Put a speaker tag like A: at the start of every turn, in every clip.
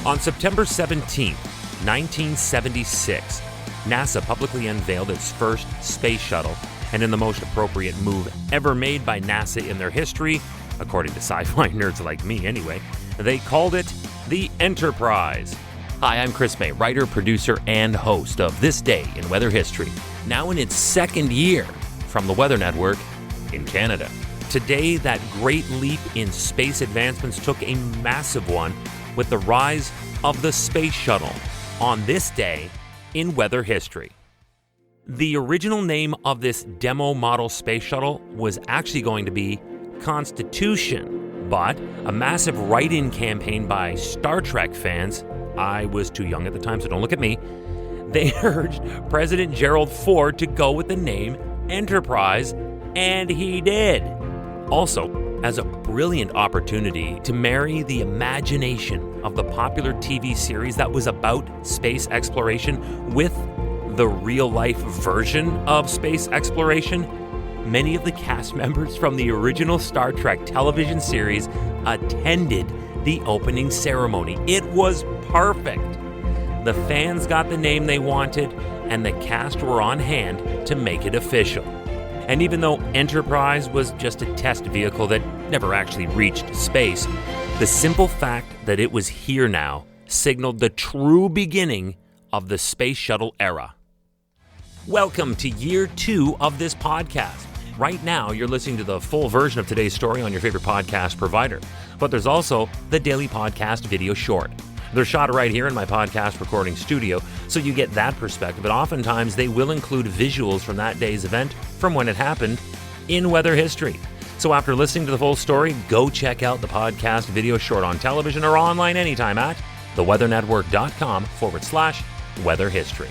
A: On September 17, 1976, NASA publicly unveiled its first space shuttle, and in the most appropriate move ever made by NASA in their history, according to sci-fi nerds like me anyway, they called it the Enterprise. Hi, I'm Chris May, writer, producer, and host of This Day in Weather History, now in its second year from the Weather Network in Canada. Today, that great leap in space advancements took a massive one with the rise of the Space Shuttle on this day in weather history. The original name of this demo model space shuttle was actually going to be Constitution, but a massive write-in campaign by Star Trek fans, I was too young at the time, so don't look at me, they urged President Gerald Ford to go with the name Enterprise, and he did. Also, as a brilliant opportunity to marry the imagination of the popular TV series that was about space exploration with the real-life version of space exploration, many of the cast members from the original Star Trek television series attended the opening ceremony. It was perfect. The fans got the name they wanted, and the cast were on hand to make it official. And even though Enterprise was just a test vehicle that never actually reached space, the simple fact that it was here now signaled the true beginning of the space shuttle era. Welcome to year 2 of this podcast. Right now, you're listening to the full version of today's story on your favorite podcast provider. But there's also the daily podcast video short. They're shot right here in my podcast recording studio, so you get that perspective. And oftentimes, they will include visuals from that day's event from when it happened in weather history. So after listening to the full story, go check out the podcast video short on television or online anytime at theweathernetwork.com/weather history.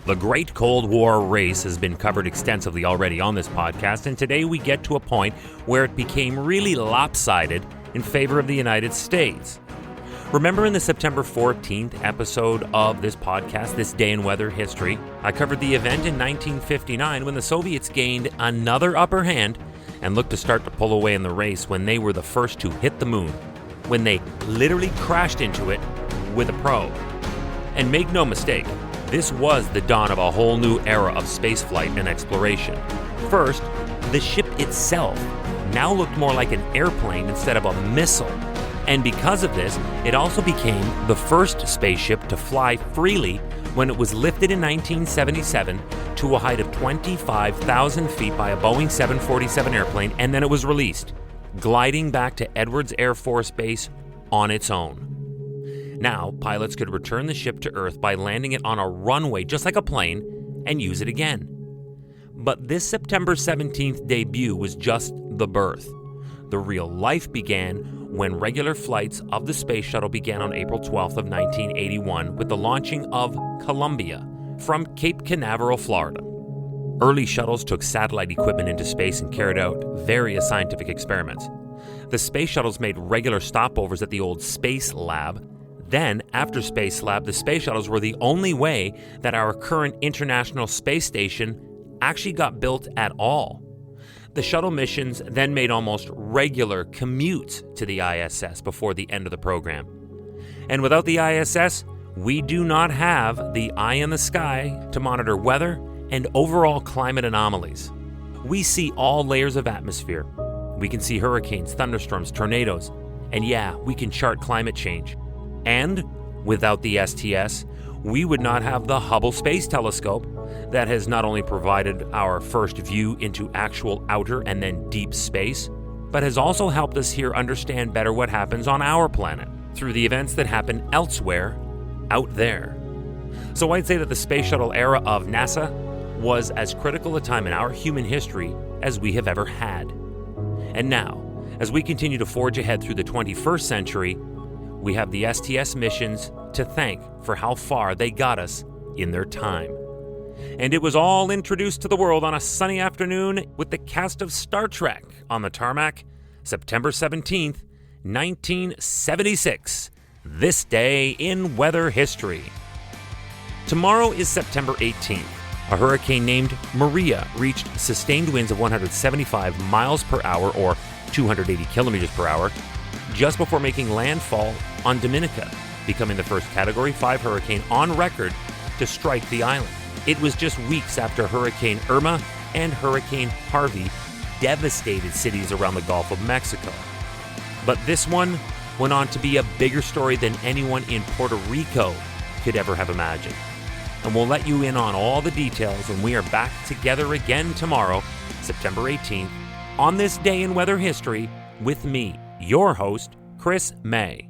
A: The Great Cold War race has been covered extensively already on this podcast, and today we get to a point where it became really lopsided in favor of the United States. Remember in the September 14th episode of this podcast, This Day in Weather History, I covered the event in 1959 when the Soviets gained another upper hand and looked to start to pull away in the race when they were the first to hit the moon, when they literally crashed into it with a probe. And make no mistake, this was the dawn of a whole new era of spaceflight and exploration. First, the ship itself now looked more like an airplane instead of a missile. And because of this, it also became the first spaceship to fly freely when it was lifted in 1977 to a height of 25,000 feet by a Boeing 747 airplane, and then it was released, gliding back to Edwards Air Force Base on its own. Now, pilots could return the ship to Earth by landing it on a runway just like a plane and use it again. But this September 17th debut was just the birth. The real life began when regular flights of the space shuttle began on April 12th of 1981 with the launching of Columbia from Cape Canaveral, Florida. Early shuttles took satellite equipment into space and carried out various scientific experiments. The space shuttles made regular stopovers at the old Space Lab. Then, after Space Lab, the space shuttles were the only way that our current International Space Station actually got built at all. The shuttle missions then made almost regular commutes to the ISS before the end of the program. And without the ISS, we do not have the eye in the sky to monitor weather and overall climate anomalies. We see all layers of atmosphere. We can see hurricanes, thunderstorms, tornadoes, and yeah, we can chart climate change. And without the STS, we would not have the Hubble Space Telescope that has not only provided our first view into actual outer and then deep space, but has also helped us here understand better what happens on our planet through the events that happen elsewhere out there. So I'd say that the space shuttle era of NASA was as critical a time in our human history as we have ever had. And now, as we continue to forge ahead through the 21st century, we have the STS missions to thank for how far they got us in their time. And it was all introduced to the world on a sunny afternoon with the cast of Star Trek on the tarmac, September 17th, 1976. This day in weather history. Tomorrow is September 18th. A hurricane named Maria reached sustained winds of 175 miles per hour or 280 kilometers per hour just before making landfall on Dominica, becoming the first Category 5 hurricane on record to strike the island. It was just weeks after Hurricane Irma and Hurricane Harvey devastated cities around the Gulf of Mexico. But this one went on to be a bigger story than anyone in Puerto Rico could ever have imagined. And we'll let you in on all the details when we are back together again tomorrow, September 18th, on this day in weather history with me, your host, Chris May.